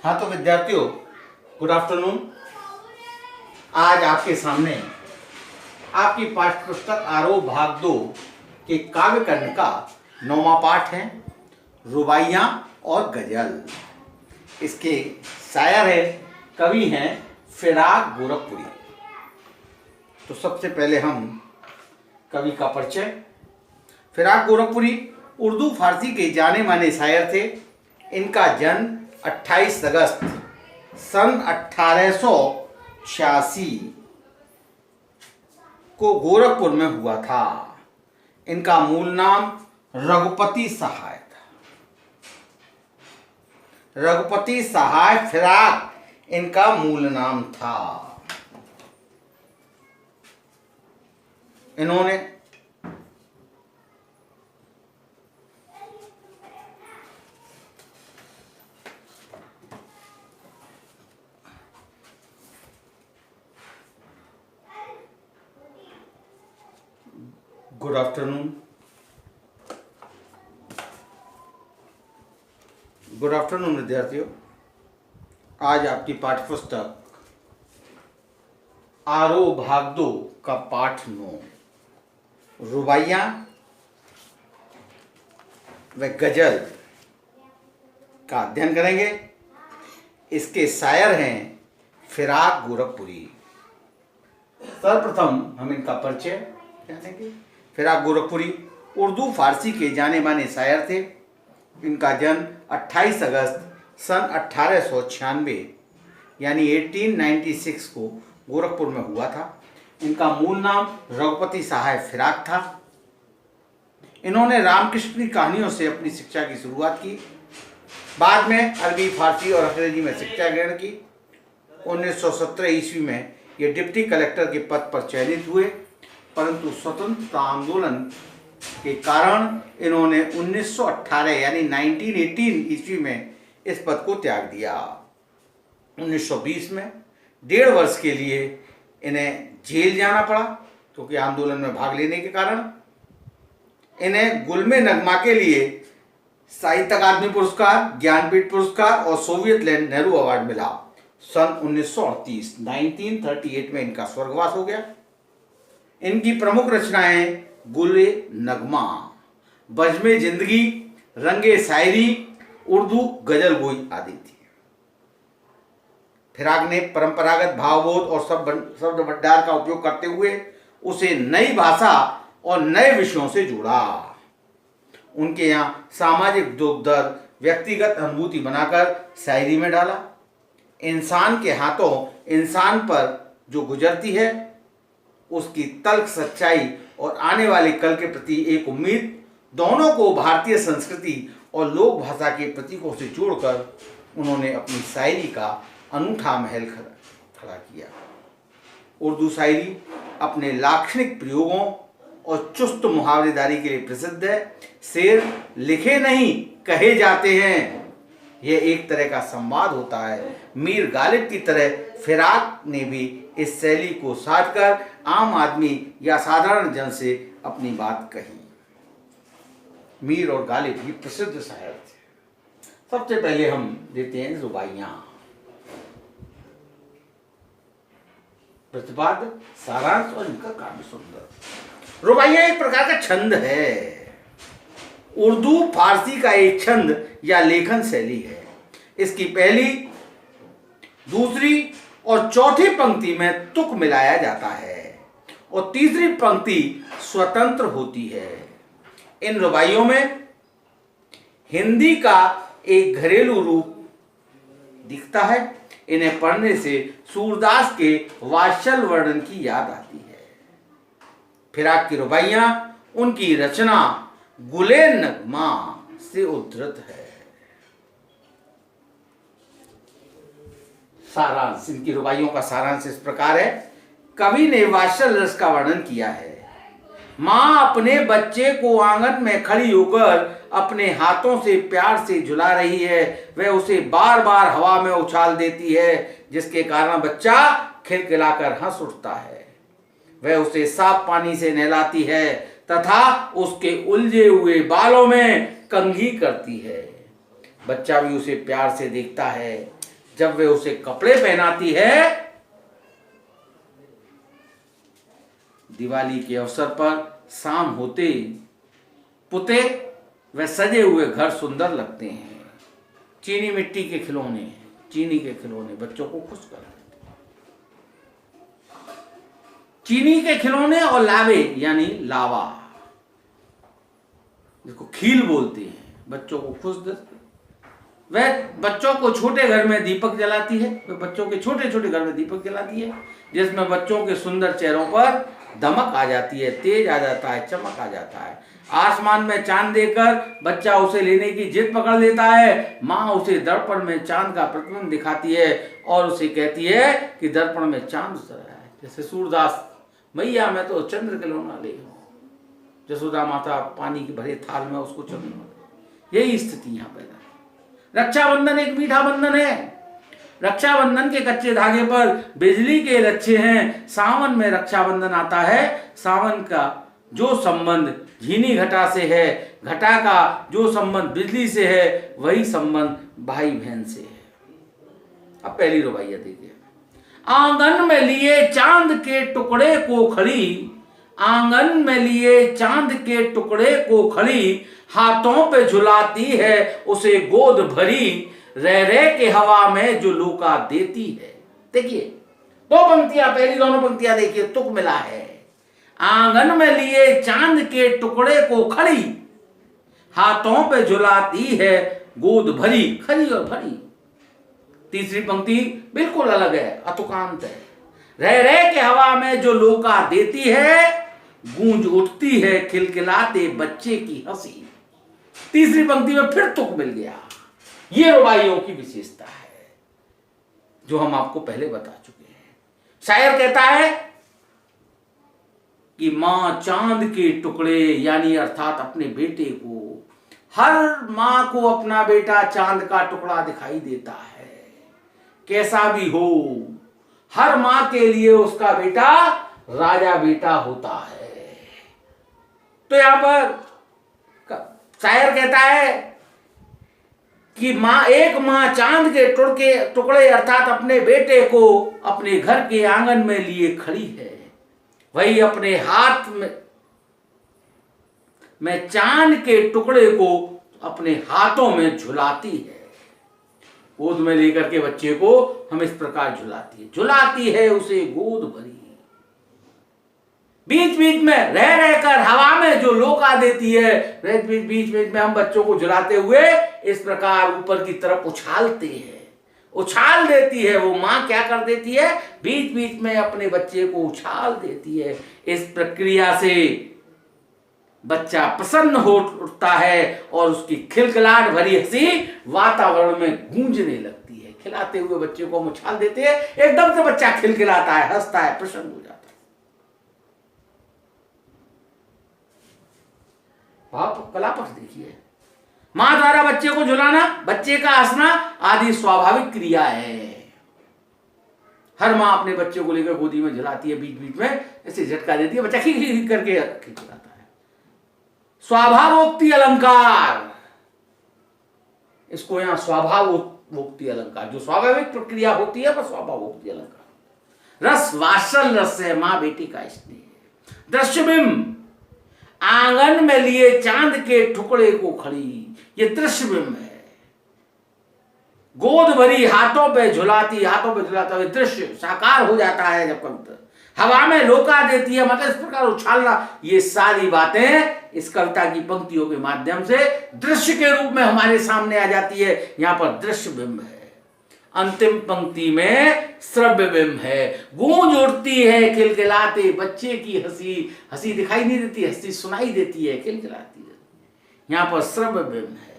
हाँ तो विद्यार्थियों, गुड आफ्टरनून। आज आपके सामने आपकी पाठ्य पुस्तक आरोह भाग 2 के काव्य खंड का 9वां पाठ है, रुबाइयाँ और गजल। इसके शायर है, कवि हैं फिराक गोरखपुरी। तो सबसे पहले हम कवि का परिचय। फिराक गोरखपुरी उर्दू फारसी के जाने माने शायर थे। इनका जन्म 28 अगस्त सन 1886 को गोरखपुर में हुआ था। इनका मूल नाम रघुपति सहाय था। रघुपति सहाय फिराक इनका मूल नाम था। इन्होंने गुड आफ्टरनून विद्यार्थियों। आज आपकी पाठ्यपुस्तक आरोह भाग 2 का पाठ 9 रुबाइयाँ व गजल का अध्ययन करेंगे। इसके शायर हैं फिराक गोरखपुरी। सर्वप्रथम हम इनका परिचय जानेंगे। फिराक गोरखपुरी उर्दू फारसी के जाने माने शायर थे। इनका जन्म 28 अगस्त सन 1896 यानी 1896 को गोरखपुर में हुआ था। इनका मूल नाम रघुपति सहाय फिराक था। इन्होंने रामकृष्ण की कहानियों से अपनी शिक्षा की शुरुआत की। बाद में अरबी, फारसी और अंग्रेजी में शिक्षा ग्रहण की। 1917 ईस्वी में ये डिप्टी कलेक्टर के पद पर चयनित हुए, परंतु स्वतंत्रता आंदोलन के कारण इन्होंने 1918 यानी 1918 ईस्वी में इस पद को त्याग दिया। 1920 में 1.5 वर्ष के लिए इन्हें जेल जाना पड़ा, क्योंकि आंदोलन में भाग लेने के कारण। इन्हें गुलमे नगमा के लिए साहित्य अकादमी पुरस्कार, ज्ञानपीठ पुरस्कार और सोवियत लैंड नेहरू अवार्ड मिला। सन 1938 में इनका स्वर्गवास हो गया। इनकी प्रमुख रचनाएं गुले नगमा, बज़्मे जिंदगी, रंगे शायरी, उर्दू गजल गोई आदि थी। फिराक ने परंपरागत भावबोध और शब्द भंडार का उपयोग करते हुए उसे नई भाषा और नए विषयों से जोड़ा। उनके यहाँ सामाजिक दुख दर्द व्यक्तिगत अनुभूति बनाकर शायरी में डाला। इंसान के हाथों इंसान पर जो गुजरती है उसकी तल्ख सच्चाई और आने वाले कल के प्रति एक उम्मीद, दोनों को भारतीय संस्कृति और लोक भाषा के प्रतीकों से जोड़कर उन्होंने अपनी शायरी का अनूठा महल खड़ा किया। उर्दू शायरी अपने लाक्षणिक प्रयोगों और चुस्त मुहावरेदारी के लिए प्रसिद्ध है। शेर लिखे नहीं कहे जाते हैं, यह एक तरह का संवाद होता है। मीर गालिब की तरह फिराक ने भी इस शैली को साधकर आम आदमी या साधारण जन से अपनी बात कही। मीर और गालिब भी प्रसिद्ध शायर थे। सबसे पहले हम देते हैं रुबाइयाँ। प्रतिपाद्य, सारांश और इनका काव्य सुंदर। रुबाइयाँ एक प्रकार का छंद है। उर्दू फारसी का एक छंद या लेखन शैली है। इसकी पहली, दूसरी और चौथी पंक्ति में तुक मिलाया जाता है और तीसरी पंक्ति स्वतंत्र होती है। इन रुबाइयों में हिंदी का एक घरेलू रूप दिखता है। इन्हें पढ़ने से सूरदास के वात्सल वर्णन की याद आती है। फिराक की रुबाइयाँ उनकी रचना गुले नगमा से उद्धृत है। सारांश, इनकी रुबाइयों का सारांश इस प्रकार है। कवि ने वात्सल रस का वर्णन किया है। माँ अपने बच्चे को आंगन में खड़ी होकर अपने हाथों से प्यार से झुला रही है। वह उसे बार बार हवा में उछाल देती है, जिसके कारण बच्चा खिलखिलाकर हंस उठता है। वह उसे साफ पानी से नहलाती है तथा उसके उलझे हुए बालों में कंघी करती है। बच्चा भी उसे प्यार से देखता है। जब वे उसे कपड़े पहनाती है। दिवाली के अवसर पर शाम होते पुते व सजे हुए घर सुंदर लगते हैं। चीनी मिट्टी के खिलौने, चीनी के खिलौने बच्चों को खुश कर देते हैं। चीनी के खिलौने और लावे यानी लावा, जिसको खील बोलते हैं, बच्चों को खुश देते। वह बच्चों को छोटे घर में दीपक जलाती है, वह बच्चों के छोटे छोटे घर में दीपक जलाती है, जिसमें बच्चों के सुंदर चेहरों पर दमक आ जाती है, तेज आ जाता है, चमक आ जाता है। आसमान में चांद देखकर बच्चा उसे लेने की जिद पकड़ लेता है। माँ उसे दर्पण में चांद का प्रतिबिंब दिखाती है और उसे कहती है कि दर्पण में चांद उतर रहा है। जैसे सूरदास, मैया मैं तो चंद्र खिलौना ले हूँ, जसोदा माता पानी के भरे थाल में उसको चंद्र, यही स्थिति यहाँ पैदा है। रक्षाबंधन एक मीठा बंधन है। रक्षाबंधन के कच्चे धागे पर बिजली के लच्छे हैं। सावन में रक्षाबंधन आता है। सावन का जो संबंध झीनी घटा से है, घटा का जो संबंध बिजली से है, वही संबंध भाई बहन से है। अब पहली रुबाइया देखिए। आंगन में लिए चांद के टुकड़े को खड़ी, आंगन में लिए चांद के टुकड़े को खड़ी, हाथों पे झुलाती है उसे गोद भरी, रह रह के हवा में जो लूका देती है। देखिए दो पंक्तियां, पहली दोनों पंक्तियां देखिए, तुक मिला है। आंगन में लिए चांद के टुकड़े को खड़ी, हाथों पे झुलाती है गोद भरी, खरी और भरी। तीसरी पंक्ति बिल्कुल अलग है, अतुकांत है। रह रह के हवा में जो लूका देती है, गूंज उठती है खिलखिलाते बच्चे की हंसी। तीसरी पंक्ति में फिर तुक मिल गया। ये रुबाइयों की विशेषता है जो हम आपको पहले बता चुके हैं। शायर कहता है कि मां चांद के टुकड़े, यानी अर्थात अपने बेटे को, हर मां को अपना बेटा चांद का टुकड़ा दिखाई देता है। कैसा भी हो, हर मां के लिए उसका बेटा राजा बेटा होता है। तो यहां पर शायर कहता है कि एक मां चांद के टुकड़े अर्थात अपने बेटे को अपने घर के आंगन में लिए खड़ी है। वही अपने हाथ में चांद के टुकड़े को अपने हाथों में झुलाती है। गोद में लेकर के बच्चे को हम इस प्रकार झुलाती है उसे गोद भरी। बीच बीच में रह रहकर हवा में जो लोका देती है, बीच बीच में हम बच्चों को झुलाते हुए इस प्रकार ऊपर की तरफ उछालते हैं, उछाल देती है। वो माँ क्या कर देती है, बीच बीच में अपने बच्चे को उछाल देती है। इस प्रक्रिया से बच्चा प्रसन्न हो उठता है और उसकी खिलखिलाहट भरी हंसी वातावरण में गूंजने लगती है। खिलाते हुए बच्चे को हम उछाल देते हैं, एकदम से बच्चा खिलखिलाता है, हंसता है, प्रसन्न हो जाता है। आप कलापक्ष देखिए। मां द्वारा बच्चे को झुलाना, बच्चे का हंसना आदि स्वाभाविक क्रिया है। हर मां अपने बच्चे को लेकर गोदी में झुलाती है, बीच बीच में ऐसे झटका देती है, बच्चा खिल करके खिलखिलाता है। स्वभावोक्ति अलंकार, इसको यहां स्वभावोक्ति अलंकार, जो स्वाभाविक प्रक्रिया होती है वह स्वभावोक्ति अलंकार। रस वात्सल रस है मां बेटी का स्नेह। दृश्यबिंब, आंगन में लिए चांद के टुकड़े को खड़ी, ये दृश्यबिंब है। गोद भरी, हाथों पे झुलाता हुए दृश्य साकार हो जाता है। जब कविता हवा में लोका देती है, मतलब इस प्रकार उछालना, ये सारी बातें इस कविता की पंक्तियों के माध्यम से दृश्य के रूप में हमारे सामने आ जाती है। यहां पर दृश्य बिंब है, अंतिम पंक्ति में श्रव्य बिंब है। गूंज उठती है खिलखिलाते बच्चे की हंसी दिखाई नहीं देती, हंसी सुनाई देती है, खिलखिलाती है। यहां पर श्रव्य बिंब है।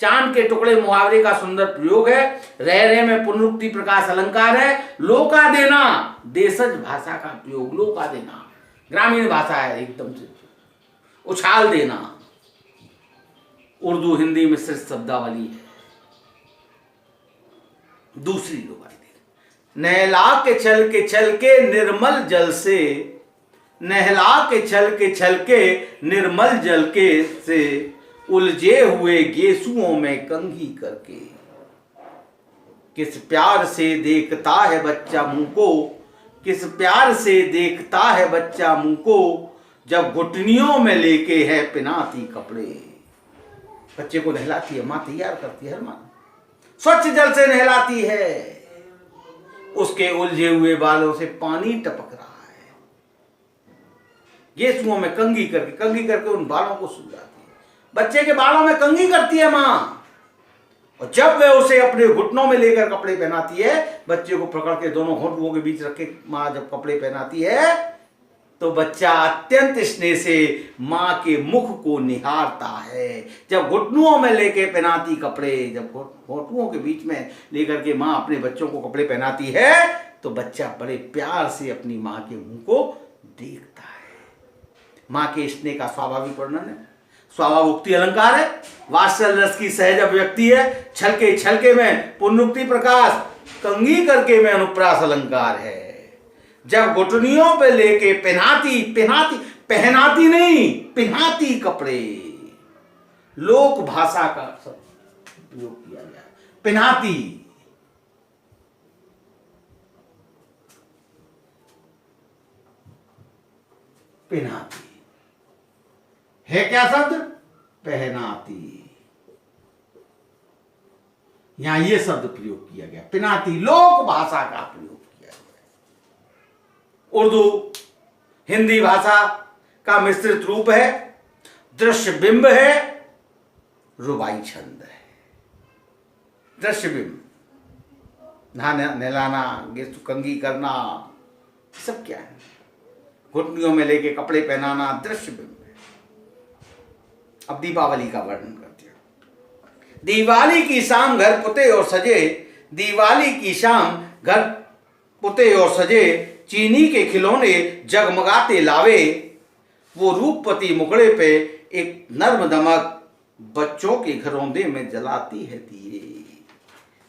चांद के टुकड़े मुहावरे का सुंदर प्रयोग है। रह रहे में पुनरुक्ति प्रकाश अलंकार है। लोका देना देशज भाषा का प्रयोग, लोका देना ग्रामीण भाषा है, एकदम से उछाल देना उर्दू हिंदी मिश्रित शब्दावली है। दूसरी रुबाई नहला के छल के निर्मल जल से, नहला के छल के निर्मल जल के से, उलझे हुए गेसुओं में कंघी करके। किस प्यार से देखता है बच्चा मुंह को, किस प्यार से देखता है बच्चा मुंह को, जब घुटनियों में लेके है पिनाती कपड़े। बच्चे को नहलाती है माँ, तैयार करती है हर माँ, स्वच्छ जल से नहलाती है, उसके उलझे हुए बालों से पानी टपक रहा है, गेसुओं में कंघी करके उन बालों को सुलझाती है। बच्चे के बालों में कंघी करती है माँ, और जब वह उसे अपने घुटनों में लेकर कपड़े पहनाती है, बच्चे को पकड़ के दोनों होठों के बीच रख के माँ जब कपड़े पहनाती है, तो बच्चा अत्यंत स्नेह से माँ के मुख को निहारता है। जब घुटनों में लेके पहनाती कपड़े, जब होठों के बीच में लेकर के माँ अपने बच्चों को कपड़े पहनाती है, तो बच्चा बड़े प्यार से अपनी माँ के मुंह को देखता है। माँ के स्नेह का स्वाभाविक वर्णन है, स्वाभावोक्ति अलंकार है, वात्सल्य रस की सहज अभिव्यक्ति है, छलके छलके में पुनरुक्ति प्रकाश, कंघी करके में अनुप्रास अलंकार है। जब घुटनियों पे लेके पहनाती नहीं, पिन्हाती कपड़े, लोक भाषा का प्रयोग किया गया। पिन्हाती, पिन्हाती है क्या शब्द? पहनाती। यहां ये शब्द प्रयोग किया गया, पिनाती, लोक भाषा का प्रयोग किया गया। उर्दू हिंदी भाषा का मिश्रित रूप है, दृश्य बिंब है, रुबाई छंद है। दृश्य बिंब, नहाना नहलाना, कंघी करना, सब क्या है? घुटनियों में लेके कपड़े पहनाना दृश्य बिंब है। अब दीपावली का वर्णन करते हैं। दिवाली की शाम घर पुते और सजे, दिवाली की शाम घर पुते और सजे, चीनी के खिलौने जगमगाते लावे, वो रूपवती मुखड़े पे एक नर्म दमक, बच्चों के घरौंदे में जलाती है दिए।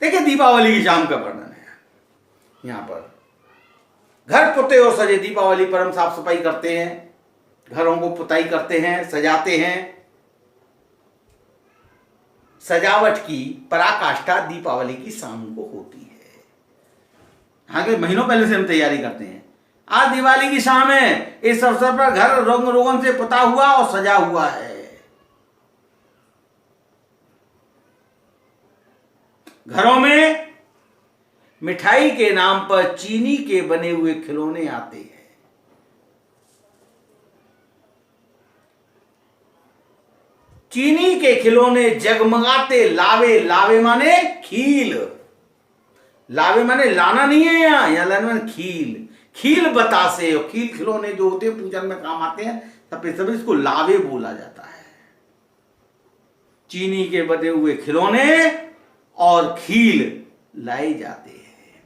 देखिए दीपावली की शाम का वर्णन है यहां पर। घर पुते और सजे, दीपावली पर हम साफ सफाई करते हैं, घरों को पुताई करते हैं, सजाते हैं। सजावट की पराकाष्ठा दीपावली की शाम को होती है। आगे महीनों पहले से हम तैयारी करते हैं। आज दिवाली की शाम है, इस अवसर पर घर रंग रोगन से पुता हुआ और सजा हुआ है। घरों में मिठाई के नाम पर चीनी के बने हुए खिलौने आते हैं। चीनी के खिलौने जगमगाते लावे, लावे माने खील, लावे माने लाना नहीं है यहाँ लाना माने खील, खील बतासे, और खील खिलौने जो होते हैं पूजन में काम आते हैं, सब इसको लावे बोला जाता है। चीनी के बने हुए खिलौने और खील लाए जाते हैं,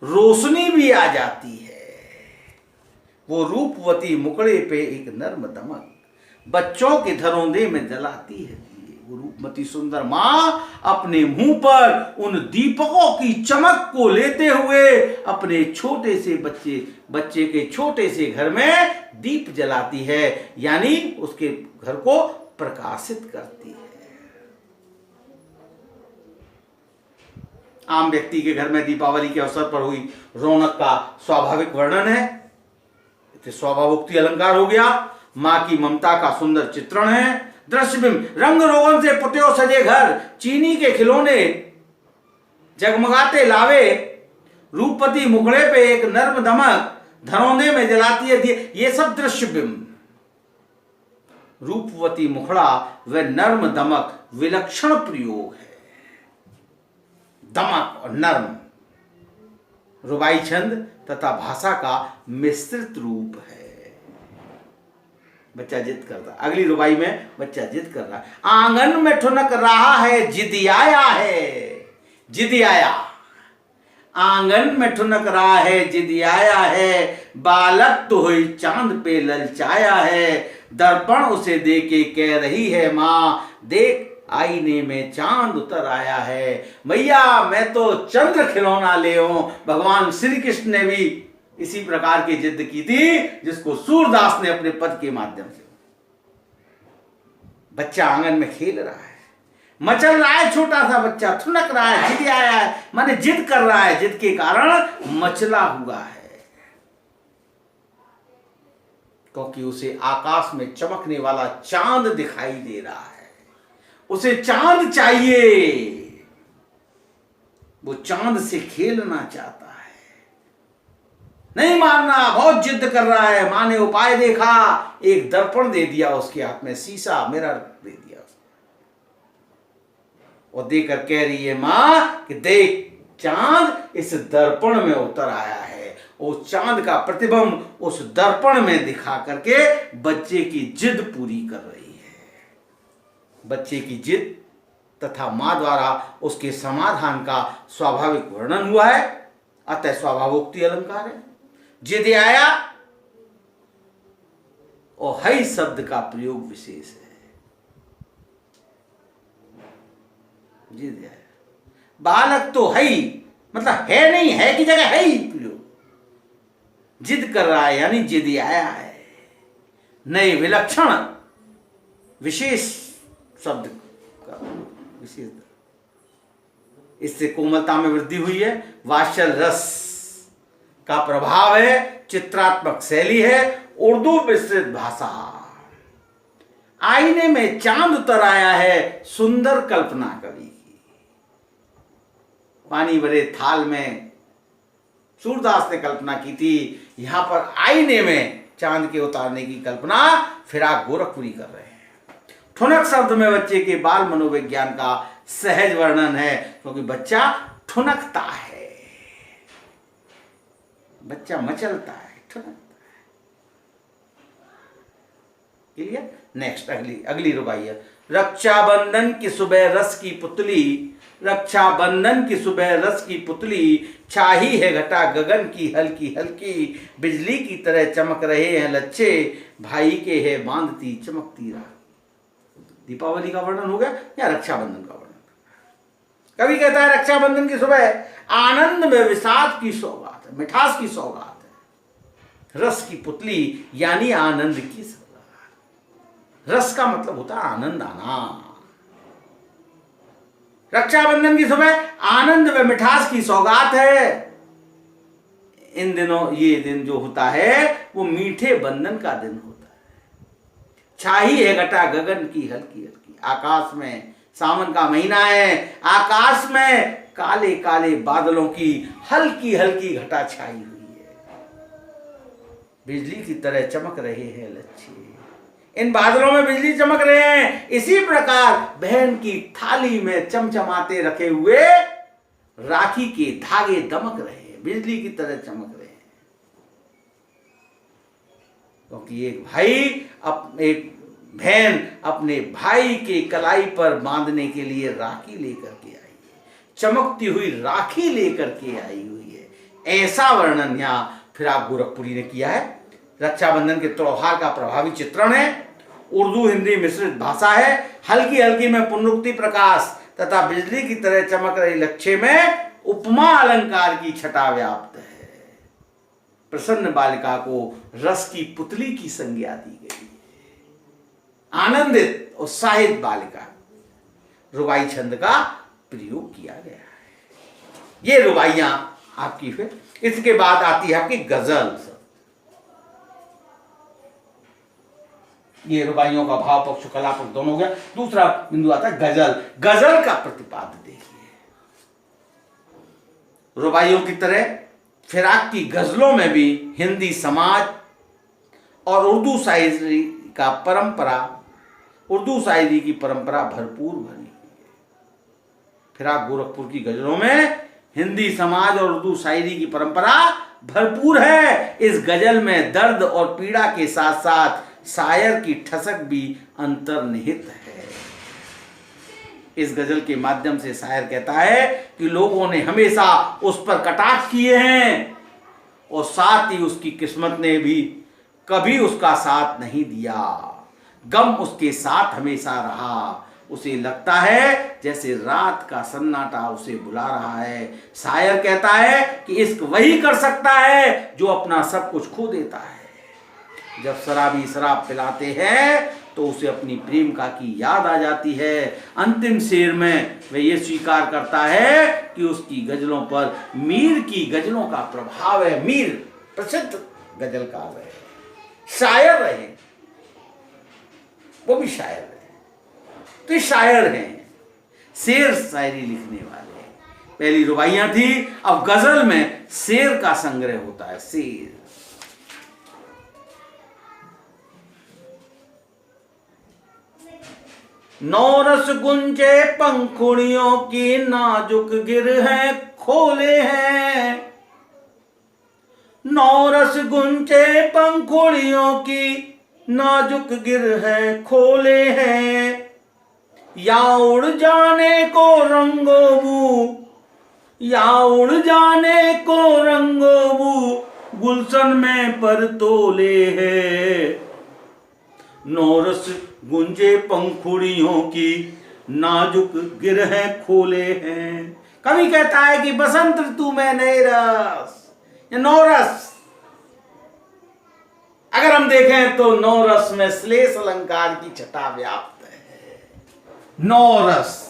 रोशनी भी आ जाती है। वो रूपवती मुकड़े पे एक नर्म दमक, बच्चों के घरौंदे में जलाती है। वो रूपवती सुंदर मां अपने मुंह पर उन दीपकों की चमक को लेते हुए अपने छोटे से बच्चे के छोटे से घर में दीप जलाती है, यानी उसके घर को प्रकाशित करती है। आम व्यक्ति के घर में दीपावली के अवसर पर हुई रौनक का स्वाभाविक वर्णन है। स्वभावोक्ति अलंकार हो गया। मां की ममता का सुंदर चित्रण है। दृश्य बिंब, रंग रोगन से पुते और सजे घर, चीनी के खिलौने जगमगाते लावे, रूपवती मुखड़े पे एक नर्म दमक, धरौंदे में जलाती है दिए, ये सब दृश्य बिंब। रूपवती मुखड़ा व नर्म दमक विलक्षण प्रयोग है। दमक और नर्म रुबाई छंद तथा भाषा का मिश्रित रूप है। बच्चा जिद करता, अगली रुबाई में बच्चा जिद कर रहा है। आंगन में ठुनक रहा है जिदियाया है, जिदियाया, आंगन में ठुनक रहा है जिदियाया है, बालक तो हुई चांद पे ललचाया है, दर्पण उसे देके कह रही है मां, देख आईने में चांद उतर आया है। भैया मैं तो चंद्र खिलौना ले आऊं। भगवान श्री कृष्ण ने भी इसी प्रकार की जिद की थी, जिसको सूरदास ने अपने पद के माध्यम से। बच्चा आंगन में खेल रहा है, मचल रहा है छोटा सा बच्चा, थुनक रहा है, जिद आया है, माने जिद कर रहा है, जिद के कारण मचला हुआ है, क्योंकि उसे आकाश में चमकने वाला चांद दिखाई दे रहा है, उसे चांद चाहिए, वो चांद से खेलना चाहता है, नहीं मानना, बहुत जिद कर रहा है। माँ ने उपाय देखा, एक दर्पण दे दिया उसके हाथ में, शीशा मिरर दे दिया और देकर कह रही है माँ कि देख, चांद इस दर्पण में उतर आया है। उस चांद का प्रतिबिंब उस दर्पण में दिखा करके बच्चे की जिद पूरी कर रही है। बच्चे की जिद तथा माँ द्वारा उसके समाधान का स्वाभाविक वर्णन हुआ है, अतः स्वाभावोक्ति अलंकार है। जिद आया और है शब्द का प्रयोग विशेष है। जिद आया, बालक तो है ही, मतलब है नहीं, है की जगह है ही प्रयोग। जिद कर रहा है यानी जिद आया है। नए विलक्षण विशेष शब्द का विशेष, इससे कोमलता में वृद्धि हुई है, वात्सल रस का प्रभाव है, चित्रात्मक शैली है, उर्दू मिश्रित भाषा। आईने में चांद उतर आया है, सुंदर कल्पना कवि की। पानी भरे थाल में सूरदास ने कल्पना की थी, यहां पर आईने में चांद के उतारने की कल्पना फिराक गोरखपुरी कर रहे हैं। ठुनक शब्द में बच्चे के बाल मनोविज्ञान का सहज वर्णन है, क्योंकि बच्चा ठुनकता है, बच्चा मचलता है, ठुनकता है। क्लियर? नेक्स्ट अगली रुबाई है, रक्षाबंधन की सुबह रस की पुतली, रक्षाबंधन की सुबह रस की पुतली, छाही है घटा गगन की हल्की हल्की, बिजली की तरह चमक रहे हैं लच्छे, भाई के है बांधती चमकती राह। दीपावली का वर्णन हो गया या रक्षाबंधन का वर्णन? कवि कहता है रक्षाबंधन की सुबह आनंद में विषाद की सौगात है, मिठास की सौगात है। रस की पुतली यानी आनंद की सौगात। रस का मतलब होता है आनंद आना। रक्षाबंधन की सुबह आनंद व मिठास की सौगात है। इन दिनों ये दिन जो होता है वो मीठे बंधन का दिन होता है। छाही है घटा गगन की हल्की हल्की, आकाश में सावन का महीना है, आकाश में काले काले बादलों की हल्की हल्की घटा छाई हुई है, बिजली की तरह चमक रहे हैं लच्छे। इन बादलों में बिजली चमक रहे हैं, इसी प्रकार बहन की थाली में चमचमाते रखे हुए राखी के धागे दमक रहे हैं, बिजली की तरह चमक रहे हैं। क्योंकि एक बहन अपने भाई के कलाई पर बांधने के लिए राखी लेकर के आई है, चमकती हुई राखी लेकर के आई हुई है। ऐसा वर्णन यहां फिराक गोरखपुरी ने किया है। रक्षाबंधन के त्योहार का प्रभावी चित्रण है, उर्दू हिंदी मिश्रित भाषा है, हल्की हल्की में पुनरुक्ति प्रकाश तथा बिजली की तरह चमक रही लच्छे में उपमा अलंकार की छटा व्याप्त है। प्रसन्न बालिका को रस की पुतली की संज्ञा दी गई है। आनंदित उत्साहित बालिका, रुबाई छंद का प्रयोग किया गया है। ये रुबाइयां आपकी। फिर इसके बाद आती है आपकी गजल। ये रुबाइयों का भाव पक्ष कला पक्ष दोनों हो गया। दूसरा बिंदु आता है गजल। गजल का प्रतिपाद देखिए। रुबाइयों की तरह फिराक की गजलों में भी हिंदी समाज और उर्दू शायरी की परंपरा भरपूर बनी हुई है। फिराक गोरखपुर की गजलों में हिंदी समाज और उर्दू शायरी की परंपरा भरपूर है। इस गजल में दर्द और पीड़ा के साथ साथ शायर की ठसक भी अंतर्निहित है। इस गजल के माध्यम से शायर कहता है कि लोगों ने हमेशा उस पर कटाक्ष किए हैं और साथ ही उसकी किस्मत ने भी कभी उसका साथ नहीं दिया। गम उसके साथ हमेशा रहा। उसे लगता है जैसे रात का सन्नाटा उसे बुला रहा है। शायर कहता है कि इश्क वही कर सकता है जो अपना सब कुछ खो देता है। जब शराबी शराब पिलाते हैं तो तो उसे अपनी प्रेमिका की याद आ जाती है। अंतिम शेर में वह ये स्वीकार करता है कि उसकी गजलों पर मीर की गजलों का प्रभाव है। मीर प्रसिद्ध गजलकार रहे, शायर रहे, वो भी शायर रहे। तो ये शायर हैं, शेर शायरी लिखने वाले। पहली रुबाइयां थी, अब गजल में शेर का संग्रह होता है। शेर नौरस गुंजे पंखुड़ियों की नाजुक गिर है खोले हैं। नौरस गुंजे पंखुड़ियों की नाजुक गिर है खोले हैं। या उड़ जाने को रंगोबू, या उड़ जाने को रंगोबू गुलशन में पर तोले है। नौरस गुंजे पंखुड़ियों की नाजुक गिरहें खोले हैं। कवि कहता है कि बसंत ऋतु में नए रस या नौरस, अगर हम देखें तो नौरस में श्लेष अलंकार की छटा व्याप्त है। नौरस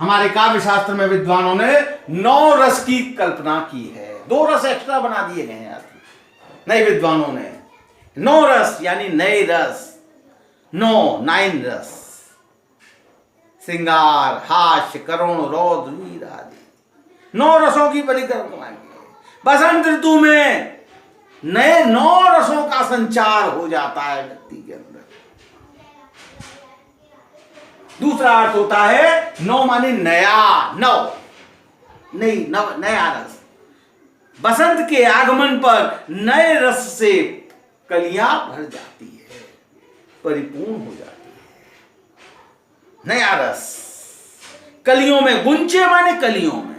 हमारे काव्य शास्त्र में विद्वानों ने नौ रस की कल्पना की है। 2 रस एक्स्ट्रा बना दिए गए हैं नए विद्वानों ने। 9 रस यानी नए रस, 9 रस, श्रृंगार, हास्य, करुण, रौद्र, वीर आदि 9 रसों की परिकल्पना की है। बसंत ऋतु में नए 9 रसों का संचार हो जाता है व्यक्ति के अंदर। दूसरा अर्थ होता है 9 माने नया, नया रस। बसंत के आगमन पर नए रस से कलियां भर जाती है, परिपूर्ण हो जाती है। नया रस कलियों में, गुंचे माने कलियों में।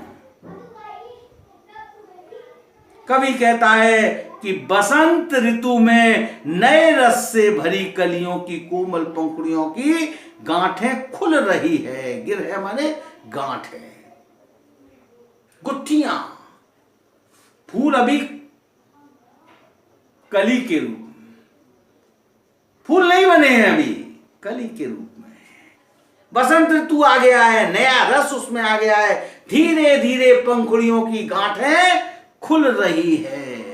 कवि कहता है कि बसंत ऋतु में नए रस से भरी कलियों की कोमल पंखुड़ियों की गांठें खुल रही है। गिर है माने गांठें, गुत्थियां। फूल अभी कली के रूप में, फूल नहीं बने हैं अभी, कली के रूप में। बसंत ऋतु आ गया है, नया रस उसमें आ गया है। धीरे धीरे पंखुड़ियों की गांठें खुल रही है,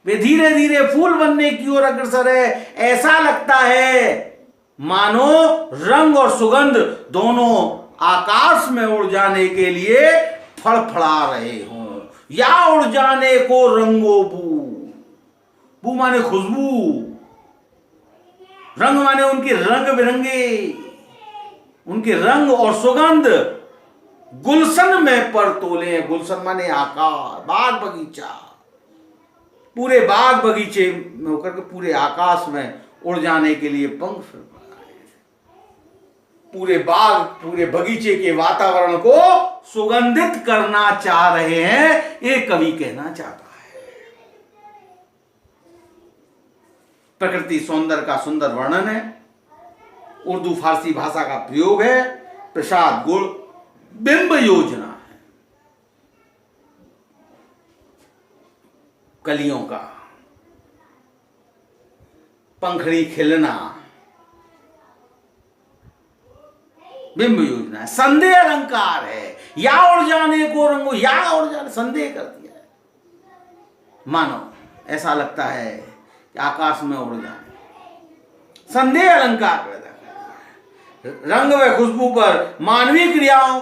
वे धीरे धीरे फूल बनने की ओर अग्रसर है। ऐसा लगता है मानो रंग और सुगंध दोनों आकाश में उड़ जाने के लिए फड़फड़ा रहे हों। या उड़ जाने को रंगो बू, बू माने खुशबू, रंग माने उनके रंग बिरंगे, उनके रंग और सुगंध गुलशन में पर तोले। गुलशन माने आकाश, बाग बगीचा, पूरे बाग बगीचे में होकर के पूरे आकाश में उड़ जाने के लिए पंख फैलाए। पूरे बाग, पूरे बगीचे के वातावरण को सुगंधित करना चाह रहे हैं, ये कवि कहना चाहता है। प्रकृति सौंदर्य का सुंदर वर्णन है, उर्दू फारसी भाषा का प्रयोग है, प्रसाद गुण बिंब योजना है। कलियों का पंखड़ी खिलना बिंब योजना है। संदेह अलंकार है, या उड़ जाने को रंगो, या उड़ जाने, संदेह कर दिया है। मानो ऐसा लगता है कि आकाश में उड़ जाने, संदेह अलंकार पैदा कर दिया है। रंग व खुशबू पर मानवीय क्रियाओं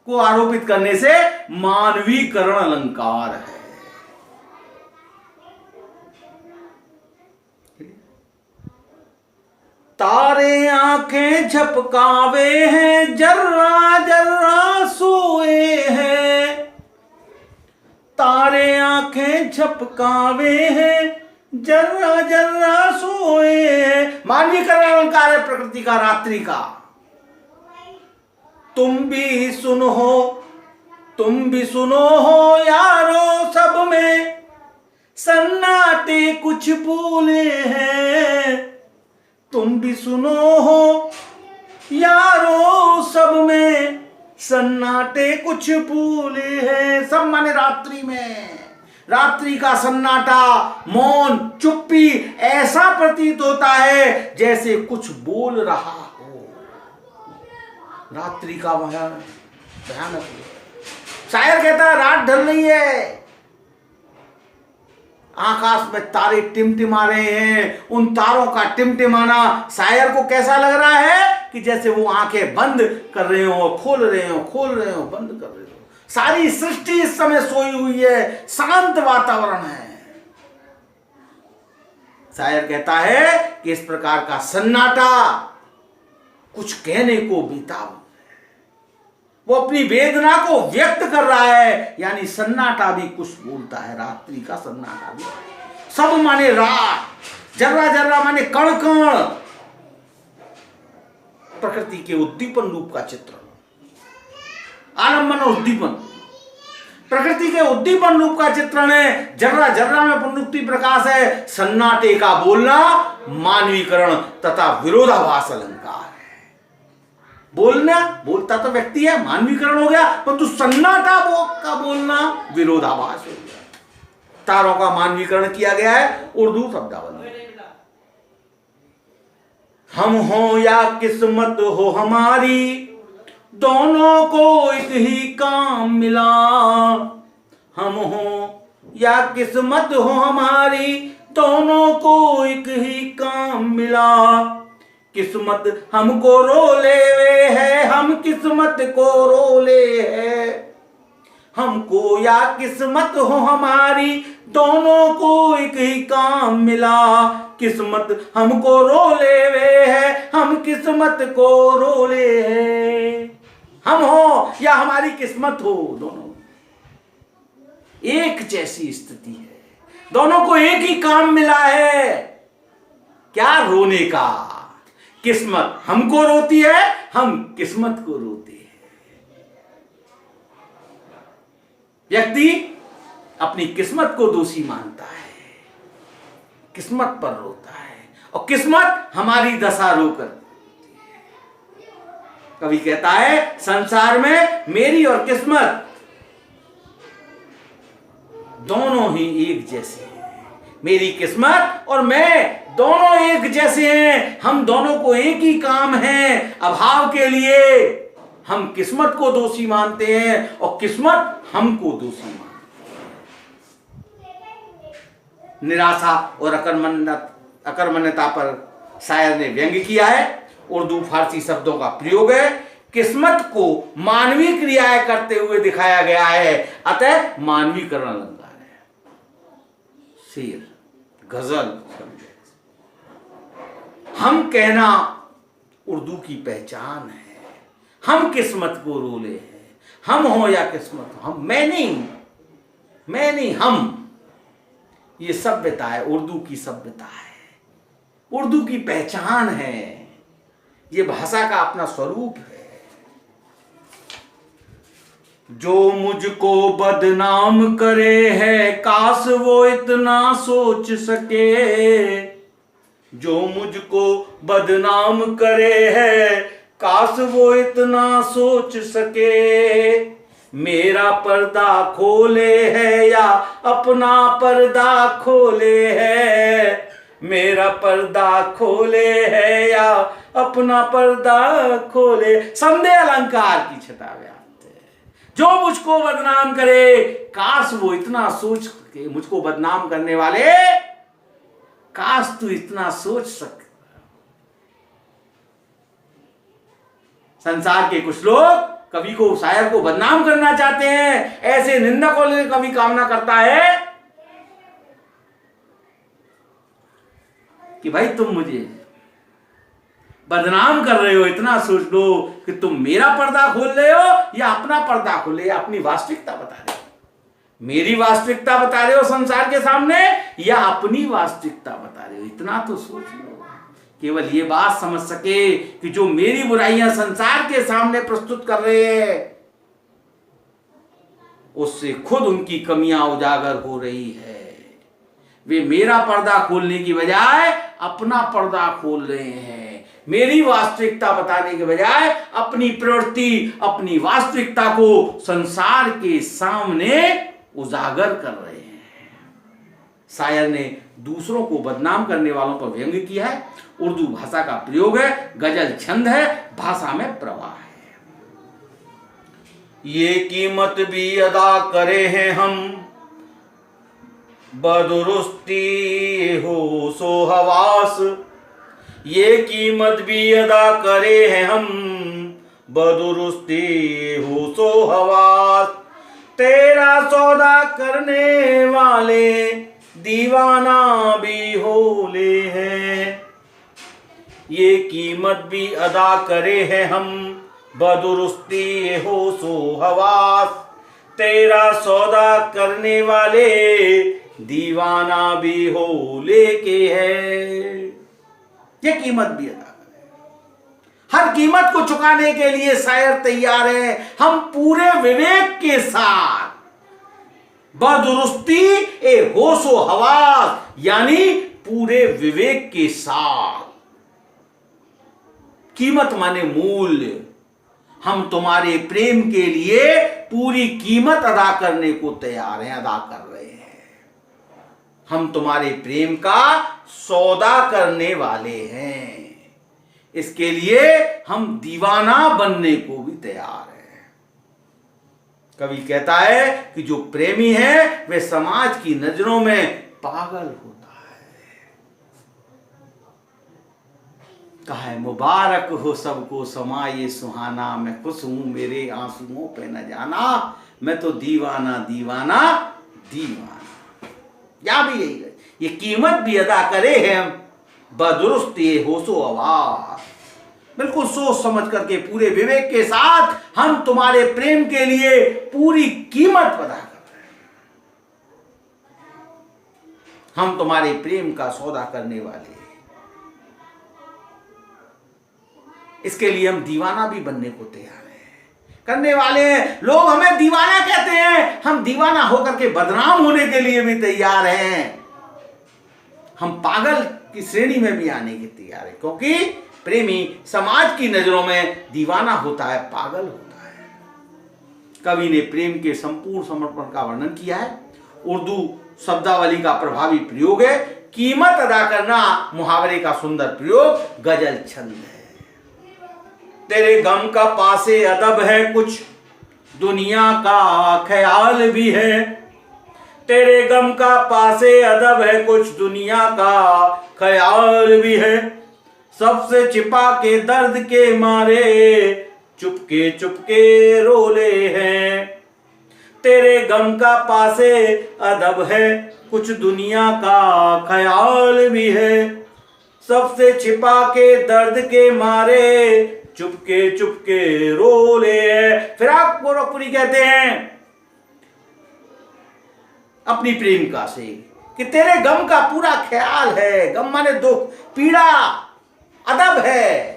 को आरोपित करने से मानवीकरण अलंकार है। तारे आंखें झपकावे हैं, जर्रा जर्रा सोए हैं। तारे आंखें झपकावे हैं, जर्रा जर्रा सोए हैं। मानवीकरण अलंकार है प्रकृति का, रात्रि का। तुम भी सुनो हो यारो, सब में सन्नाटे कुछ बोले हैं। तुम भी सुनो हो यारो, सब में सन्नाटे कुछ बोले हैं। सब माने रात्रि में, रात्रि का सन्नाटा, मौन, चुप्पी ऐसा प्रतीत होता है जैसे कुछ बोल रहा हो। रात्रि का भयानक। शायर कहता है रात ढल रही है, आकाश में तारे टिमटिमा रहे हैं। उन तारों का टिमटिमाना शायर को कैसा लग रहा है कि जैसे वो आंखें बंद कर रहे हो, खोल रहे हो, खोल रहे हो, बंद कर रहे हो। सारी सृष्टि इस समय सोई हुई है, शांत वातावरण है। शायर कहता है कि इस प्रकार का सन्नाटा कुछ कहने को बेताब, वो अपनी वेदना को व्यक्त कर रहा है, यानी सन्नाटा भी कुछ बोलता है। रात्रि का सन्नाटा भी, सब माने रात, जर्रा जर्रा माने कण कण। प्रकृति के उद्दीपन रूप का चित्रण, आलम्बन और उद्दीपन, प्रकृति के उद्दीपन रूप का चित्रण है। जर्रा जर्रा में प्रनुक्ति प्रकाश है। सन्नाटे का बोलना मानवीकरण तथा विरोधाभास अलंकार है। बोलना, बोलता तो व्यक्ति है, मानवीकरण हो गया, परंतु सन्नाटा का बोलना विरोधाभास हो गया। तारों का मानवीकरण किया गया है उर्दू शब्दावली। हम हो या किस्मत हो हमारी, दोनों को एक ही काम मिला। हम हो या किस्मत हो हमारी, दोनों को एक ही काम मिला। किस्मत हमको रोले वे है, हम किस्मत को रोले है। हमको या किस्मत हो हमारी, दोनों को एक ही काम मिला। किस्मत हमको रोले वे है, हम किस्मत को रोले है। हम हो या हमारी किस्मत हो, दोनों एक जैसी स्थिति है। दोनों को एक ही काम मिला है, क्या? रोने का। किस्मत हमको रोती है, हम किस्मत को रोते हैं। व्यक्ति अपनी किस्मत को दोषी मानता है, किस्मत पर रोता है, और किस्मत हमारी दशा रोकर। कवि कहता है संसार में मेरी और किस्मत दोनों ही एक जैसे हैं। मेरी किस्मत और मैं दोनों एक जैसे हैं। हम दोनों को एक ही काम है। अभाव के लिए हम किस्मत को दोषी मानते हैं और किस्मत हमको दोषी मानती है। निराशा और अकर्मण्यता पर शायर ने व्यंग्य किया है। उर्दू फारसी शब्दों का प्रयोग है। किस्मत को मानवीय क्रियाएं करते हुए दिखाया गया है, अतः मानवीकरण अलंकार है। शेर, गजल, हम कहना उर्दू की पहचान है। हम किस्मत को रोले हैं। हम हो या किस्मत हो, हम, मैं नहीं, हम। ये सभ्यता है, उर्दू की सभ्यता है, उर्दू की पहचान है। ये भाषा का अपना स्वरूप है। जो मुझको बदनाम करे है, काश वो इतना सोच सके। जो मुझको बदनाम करे है, काश वो इतना सोच सके। मेरा पर्दा खोले है या अपना पर्दा खोले है। मेरा पर्दा खोले है या अपना पर्दा खोले। संदेह अलंकार की छटा व्याप्त है। जो मुझको बदनाम करे, काश वो इतना सोच के, मुझको बदनाम करने वाले, काश तू इतना सोच सक। संसार के कुछ लोग कवि को, शायर को बदनाम करना चाहते हैं। ऐसे निंदकों के लिए कवि कामना करता है कि भाई तुम मुझे बदनाम कर रहे हो, इतना सोच लो कि तुम मेरा पर्दा खोल रहे हो या अपना पर्दा खोले, या अपनी वास्तविकता बता रहे हो। मेरी वास्तविकता बता रहे हो संसार के सामने, या अपनी वास्तविकता बता रहे हो, इतना तो सोच लो। केवल ये बात समझ सके कि जो मेरी बुराइयां संसार के सामने प्रस्तुत कर रहे हैं, उससे खुद उनकी कमियां उजागर हो रही है। वे मेरा पर्दा खोलने की बजाय अपना पर्दा खोल रहे हैं। मेरी वास्तविकता बताने के बजाय अपनी प्रवृत्ति, अपनी वास्तविकता को संसार के सामने उजागर कर रहे हैं। शायर ने दूसरों को बदनाम करने वालों पर व्यंग्य किया है। उर्दू भाषा का प्रयोग है, गजल छंद है, भाषा में प्रवाह है। ये कीमत भी अदा करे हैं हम, बदुरुस्ती हो सो हवास। ये कीमत भी अदा करे हैं हम, बदुरुस्ती हो सो हवास। तेरा सौदा करने वाले दीवाना भी होले हैं। ये कीमत भी अदा करे हैं हम, बदुरुस्ती हो सो हवास। तेरा सौदा करने वाले दीवाना भी हो लेके है। ये कीमत भी अदा करे, हर कीमत को चुकाने के लिए शायर तैयार है। हम पूरे विवेक के साथ बदुरुस्ती ए होशो हवास, यानी पूरे विवेक के साथ। कीमत माने मूल्य। हम तुम्हारे प्रेम के लिए पूरी कीमत अदा करने को तैयार हैं, अदा कर रहे हैं। हम तुम्हारे प्रेम का सौदा करने वाले हैं। इसके लिए हम दीवाना बनने को भी तैयार हैं। कवि कहता है कि जो प्रेमी है वे समाज की नजरों में पागल होता है। कहा है मुबारक हो सबको समा ये सुहाना, मैं खुश हूं मेरे आंसुओं पे न जाना, मैं तो दीवाना दीवाना दीवाना। या भी यही है, ये कीमत भी अदा करे हैं, बदुरुस्त ये होशो आवाज। बिल्कुल सोच समझ करके पूरे विवेक के साथ हम तुम्हारे प्रेम के लिए पूरी कीमत अदा कर रहे हैं। हम तुम्हारे प्रेम का सौदा करने वाले हैं। इसके लिए हम दीवाना भी बनने को तैयार हैं, करने वाले हैं। लोग हमें दीवाना कहते हैं, हम दीवाना होकर के बदनाम होने के लिए भी तैयार हैं। हम पागल की श्रेणी में भी आने के तैयार हैं, क्योंकि प्रेमी समाज की नजरों में दीवाना होता है, पागल होता है। कवि ने प्रेम के संपूर्ण समर्पण का वर्णन किया है। उर्दू शब्दावली का प्रभावी प्रयोग है। कीमत अदा करना मुहावरे का सुंदर प्रयोग, गजल छंद है। तेरे गम का पासे अदब है कुछ, दुनिया का ख्याल भी है। तेरे गम का पासे अदब है कुछ, दुनिया का ख्याल भी है। सबसे छिपा के दर्द के मारे चुपके चुपके रोले हैं। तेरे गम का पासे अदब है कुछ, दुनिया का ख्याल भी है। सबसे छिपा के दर्द के मारे चुपके चुपके रोले हैं। फिराक गोरखपुरी कहते हैं अपनी प्रेमिका से कि तेरे गम का पूरा ख्याल है। गम माने दुख, पीड़ा, अदब है।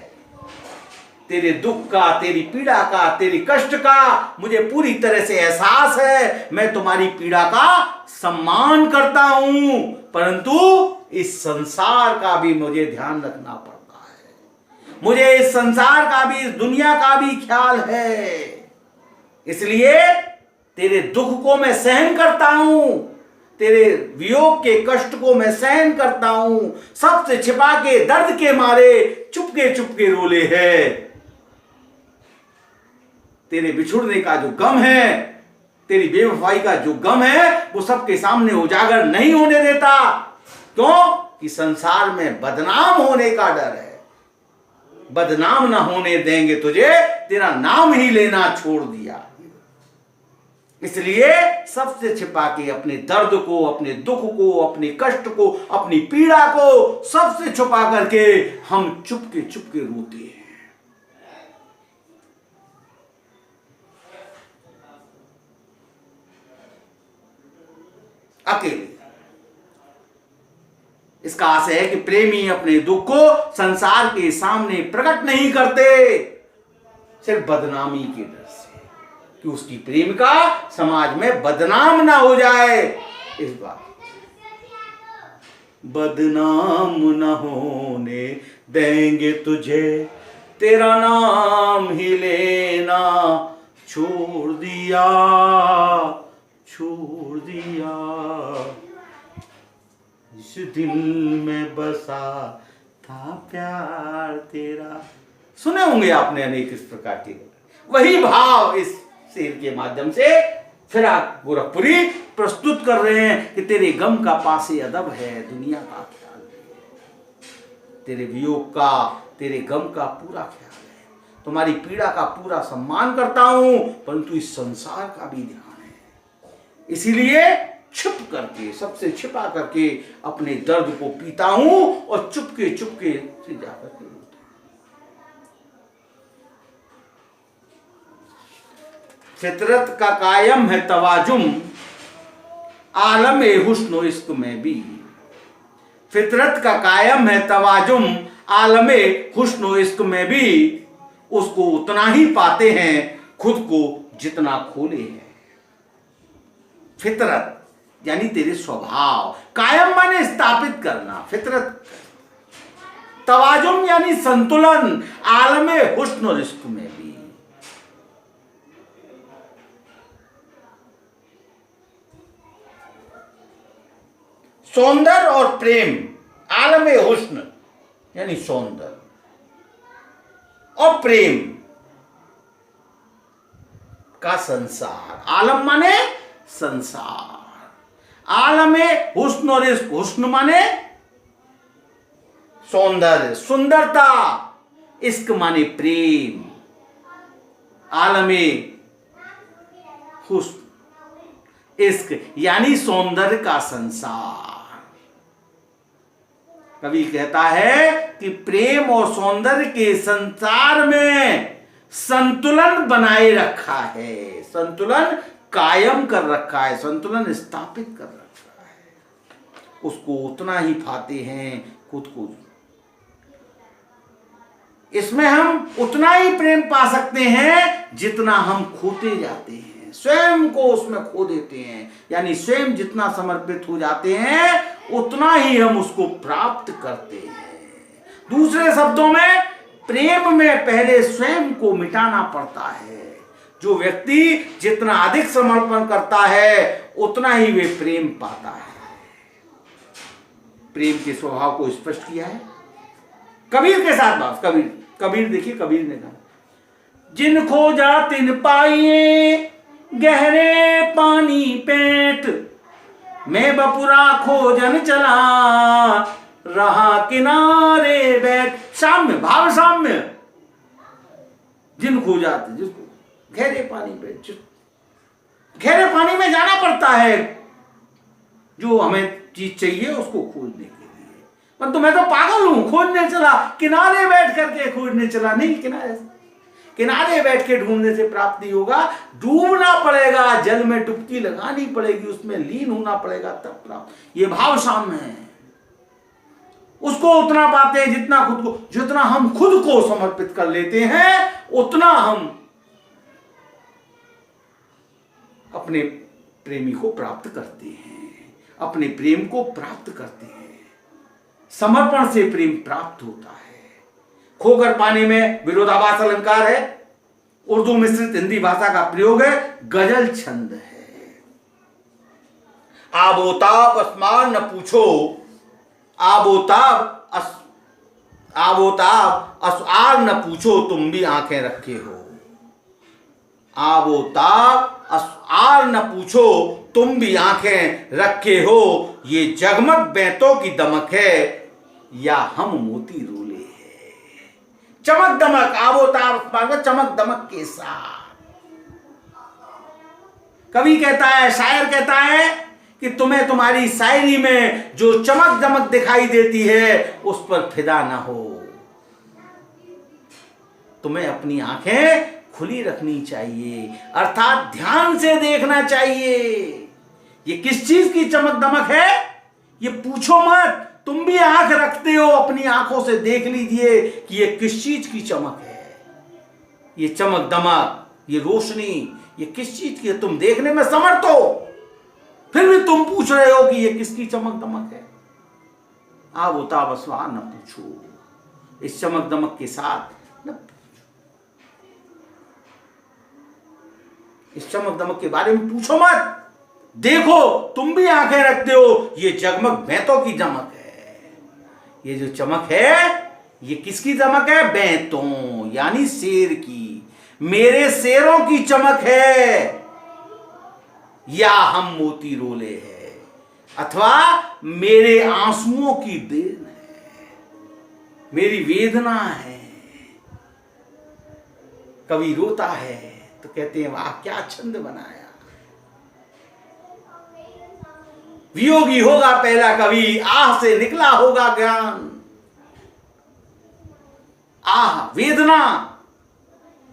तेरे दुख का, तेरी पीड़ा का, तेरी कष्ट का मुझे पूरी तरह से एहसास है। मैं तुम्हारी पीड़ा का सम्मान करता हूं, परंतु इस संसार का भी मुझे ध्यान रखना पड़ता है। मुझे इस संसार का भी, इस दुनिया का भी ख्याल है। इसलिए तेरे दुख को मैं सहन करता हूं, तेरे वियोग के कष्ट को मैं सहन करता हूं। सबसे छिपा के दर्द के मारे चुपके चुपके रोले है। तेरे बिछुड़ने का जो गम है, तेरी बेवफाई का जो गम है, वो सबके सामने उजागर नहीं होने देता। क्यों? कि संसार में बदनाम होने का डर है। बदनाम ना होने देंगे तुझे, तेरा नाम ही लेना छोड़ दिया। इसलिए सबसे छिपा के अपने दर्द को, अपने दुख को, अपने कष्ट को, अपनी पीड़ा को सबसे छुपा करके हम चुपके चुपके रोते हैं। अकेले। इसका आशय है कि प्रेमी अपने दुख को संसार के सामने प्रकट नहीं करते, सिर्फ बदनामी के डर से कि उसकी प्रेमिका समाज में बदनाम ना हो जाए। इस बात बदनाम न होने देंगे तुझे, तेरा नाम ही लेना छोड़ दिया, छोड़ दिया। दिल में बसा था प्यार तेरा। सुने होंगे आपने अनेक इस प्रकार के, वही भाव इस शेर के माध्यम से फिराक गोरखपुरी प्रस्तुत कर रहे हैं कि तेरे गम का पासे अदब है, दुनिया का ख्याल है, तेरे वियोग का, तेरे गम का पूरा ख्याल है, तुम्हारी पीड़ा का पूरा सम्मान करता हूं, परंतु इस संसार का भी ध्यान है। इसीलिए छिप करके, सबसे छिपा करके अपने दर्द को पीता हूं और चुपके चुपके से जाकर के रोता हूं। फितरत का कायम है तवाजुम, आलम हुस्न इश्क में भी। फितरत का कायम है तवाजुम, आलम हुस्न इश्क में भी। उसको उतना ही पाते हैं खुद को जितना खोले हैं। फितरत यानी तेरे स्वभाव, कायम माने स्थापित करना, फितरत। तवाजुम यानी संतुलन, आलम हुस्न और इश्क में भी। सौंदर्य और प्रेम, आलम हुस्न यानी सौंदर्य और प्रेम का संसार। आलम माने संसार, आलम हुस्न और इश्क, हुस्न माने सौंदर्य, सुंदरता, इश्क माने प्रेम, आलम हुस्न इश्क यानी सौंदर्य का संसार। कवि कहता है कि प्रेम और सौंदर्य के संसार में संतुलन बनाए रखा है, संतुलन कायम कर रखा है, संतुलन स्थापित कर रखा है। उसको उतना ही पाते हैं खुद को। इसमें हम उतना ही प्रेम पा सकते हैं जितना हम खोते जाते हैं, स्वयं को उसमें खो देते हैं, यानी स्वयं जितना समर्पित हो जाते हैं उतना ही हम उसको प्राप्त करते हैं। दूसरे शब्दों में, प्रेम में पहले स्वयं को मिटाना पड़ता है। जो व्यक्ति जितना अधिक समर्पण करता है उतना ही वे प्रेम पाता है। प्रेम के स्वभाव को स्पष्ट किया है कबीर के साथ बात। कबीर देखिए, कबीर ने कहा, जिन खोजा तिन पाइए गहरे पानी पेट, मैं बपुरा खोजन चला रहा किनारे बैठ। साम्य, भाव साम्य। जिन खोजा, जिसको गहरे पानी पे, गहरे पानी में जाना पड़ता है जो हमें चीज चाहिए उसको खोजने के लिए। परंतु मैं तो पागल हूं, खोजने चला, किनारे बैठ करके खोजने चला। नहीं, किनारे बैठ के ढूंढने से प्राप्त नहीं होगा, डूबना पड़ेगा, जल में डुबकी लगानी पड़ेगी, उसमें लीन होना पड़ेगा, तब प्राप्त। ये भाव साम्य है। उसको उतना पाते हैं जितना खुद को, जितना हम खुद को समर्पित कर लेते हैं उतना हम अपने प्रेमी को प्राप्त करते हैं, अपने प्रेम को प्राप्त करते हैं। समर्पण से प्रेम प्राप्त होता है। खोकर पाने में विरोधाभास अलंकार है, उर्दू मिश्रित हिंदी भाषा का प्रयोग है, गजल छंद है। आबोताब आसमान न पूछो, आबोताब असआर न पूछो, तुम भी आंखें रखे हो। आबोताब असआर न पूछो, तुम भी आंखें रखे हो। ये जगमग बैंतों की दमक है या हम मोती रोले हैं। चमक दमक, आबोताब चमक दमक के साथ। कवि कहता है, शायर कहता है कि तुम्हें तुम्हारी शायरी में जो चमक दमक दिखाई देती है उस पर फिदा ना हो। तुम्हें अपनी आंखें खुली रखनी चाहिए, अर्थात ध्यान से देखना चाहिए। ये किस चीज की चमक दमक है ये पूछो मत, तुम भी आंख रखते हो, अपनी आंखों से देख लीजिए कि ये किस चीज की चमक है। ये चमक दमक, ये रोशनी, ये किस चीज की है। तुम देखने में समर्थ हो, फिर भी तुम पूछ रहे हो कि ये किसकी चमक दमक है। आबोताब असआर न पूछो, इस चमक दमक के साथ न, इस चमक दमक के बारे में पूछो मत। देखो तुम भी आंखें रखते हो, ये जगमग बैंतों की चमक है। ये जो चमक है ये किसकी चमक है? बैंतों यानी शेर की, मेरे शेरों की चमक है, या हम मोती रोले हैं, अथवा मेरे आंसुओं की देन है, मेरी वेदना है। कवि रोता है तो कहते हैं वाह क्या छंद बनाया। वियोगी होगा पहला कवि, आह से निकला होगा ज्ञान। आह वेदना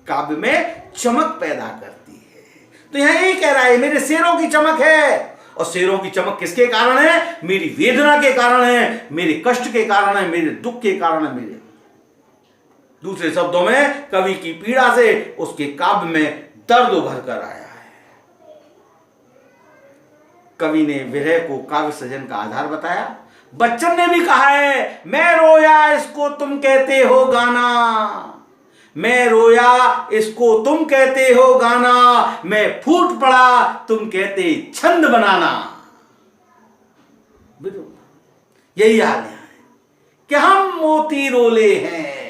काव्य में चमक पैदा करती है। तो यहां यही कह रहा है मेरे शेरों की चमक है। और शेरों की चमक किसके कारण है? मेरी वेदना के कारण है, मेरे कष्ट के कारण है, मेरे दुख के कारण है, मेरे दूसरे शब्दों में कवि की पीड़ा से उसके काव्य में दर्द उभर कर आया है। कवि ने विरह को काव्य सृजन का आधार बताया। बच्चन ने भी कहा है मैं रोया इसको तुम कहते हो गाना, मैं रोया इसको तुम कहते हो गाना, मैं फूट पड़ा तुम कहते छंद बनाना। यही हाल है कि हम मोती रोले हैं।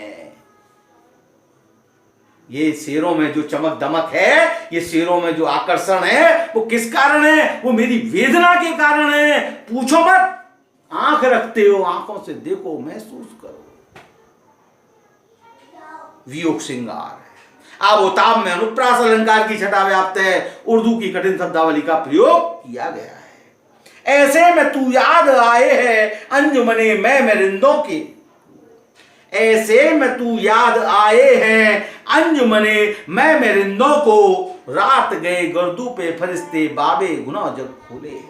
ये शेरों में जो चमक दमक है, ये शेरों में जो आकर्षण है, वो किस कारण है? वो मेरी वेदना के कारण है। पूछो मत, आंख रखते हो, आंखों से देखो, महसूस करो। वियोग श्रृंगार है। आबोताब में अनुप्रास अलंकार की छटा व्याप्त है। उर्दू की कठिन शब्दावली का प्रयोग किया गया है। ऐसे में तू याद आए है अंजुमने मैं मेरिंदों के, ऐसे में तू याद आए हैं अंजुमने मैं मेरिंदों को, रात गए गर्दू पे फरिश्ते बाबे गुनाह जब खोले।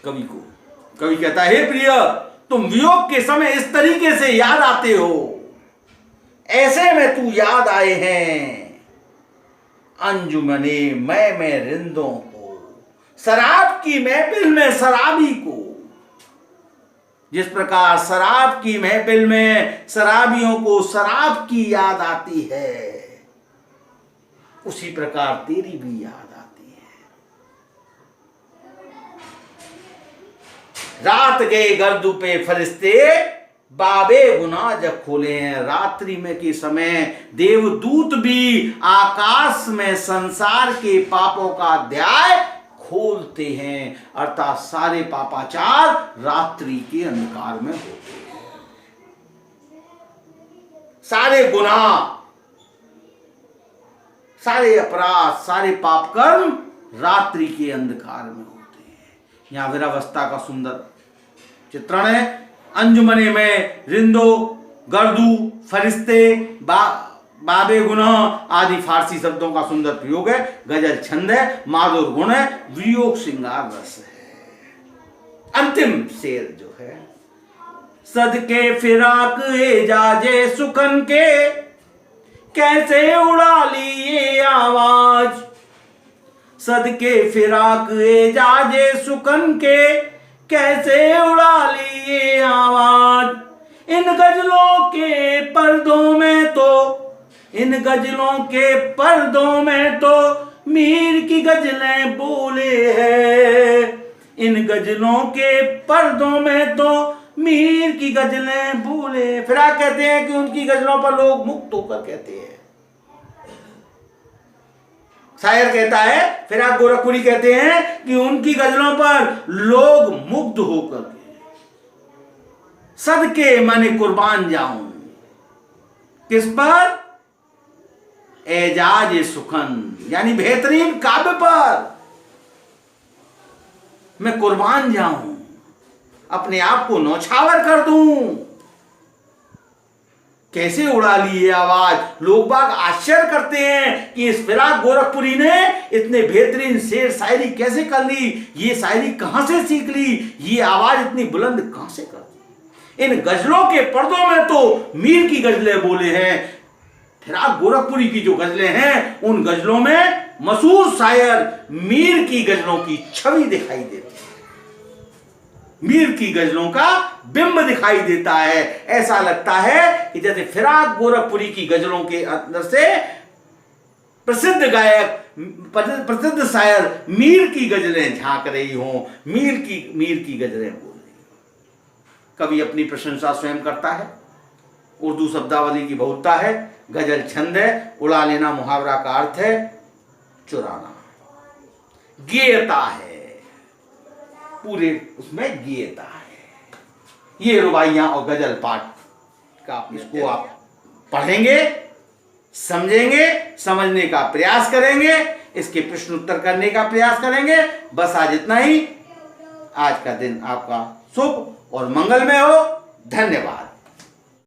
कवि कहता है हे प्रिय, तुम वियोग के समय इस तरीके से याद आते हो, ऐसे में तू याद आए हैं अंजुमने मैं रिंदों को, शराब की महफिल में शराबी को। जिस प्रकार शराब की महफिल में शराबियों को शराब की याद आती है, उसी प्रकार तेरी भी याद आती है। रात गए गर्दू पे फरिश्ते बाबे गुनाह जब खोले हैं। रात्रि में के समय देवदूत भी आकाश में संसार के पापों का अध्याय खोलते हैं, अर्थात सारे पापाचार रात्रि के अंधकार में होते हैं। सारे गुनाह, सारे अपराध, सारे पाप कर्म रात्रि के अंधकार में होते हैं। यहां वीरावस्था का सुंदर चित्रण है। अंजुमने में रिंदो, गर्दू, फरिश्ते, बाबे गुनाह आदि फारसी शब्दों का सुंदर प्रयोग है। गजल छंद है, माधुर गुण है, वियोग श्रृंगार रस है। अंतिम शेर जो है, सदके फिराक एजाजे सुखन के, कैसे उड़ा ली ये आवाज। सदके फिराक एजाजे सुखन के, कैसे उड़ा ली ये आवाज। इन गजलों के पर्दों में तो, इन गजलों के पर्दों में तो मीर की गजलें बोले हैं। इन गजलों के पर्दों में तो मीर की गजलें बोले। फिर आप कहते हैं कि उनकी गजलों पर लोग मुक्त होकर कहते हैं। शायर कहता है, फिर आप गोरखपुरी कहते हैं कि उनकी गजलों पर लोग मुग्ध होकर सदके माने कुर्बान जाऊं। किस पर? एजाज सुखन यानी बेहतरीन काव्य पर मैं कुर्बान जाऊं, अपने आप को नौछावर कर दूं। कैसे उड़ा ली ये आवाज। लोग बाग आश्चर्य करते हैं कि इस फिराक गोरखपुरी ने इतने बेहतरीन शेर शायरी कैसे कर ली, ये शायरी कहां से सीख ली, ये आवाज इतनी बुलंद कहां से कर दी। इन गजलों के पर्दों में तो मीर की गजलें बोले हैं। फिराक गोरखपुरी की जो गजलें हैं, उन गजलों में मशहूर शायर मीर की गजलों की छवि दिखाई देती है, मीर की गजलों का बिंब दिखाई देता है। ऐसा लगता है कि जैसे फिराक गोरखपुरी की गजलों के अंदर से प्रसिद्ध गायक, प्रसिद्ध शायर मीर की गजलें झांक रही हों, मीर की गजलें बोल रही। कवि अपनी प्रशंसा स्वयं करता है। उर्दू शब्दावली की बहुलता है। गजल छंद है, उड़ा लेना मुहावरा का अर्थ है चुराना। गेयता है, पूरे उसमें गेयता है। ये रुबाइयां और गजल पाठ का, इसको आप पढ़ेंगे, समझेंगे, समझने का प्रयास करेंगे, इसके प्रश्न उत्तर करने का प्रयास करेंगे। बस आज इतना ही। आज का दिन आपका शुभ और मंगलमय हो। धन्यवाद।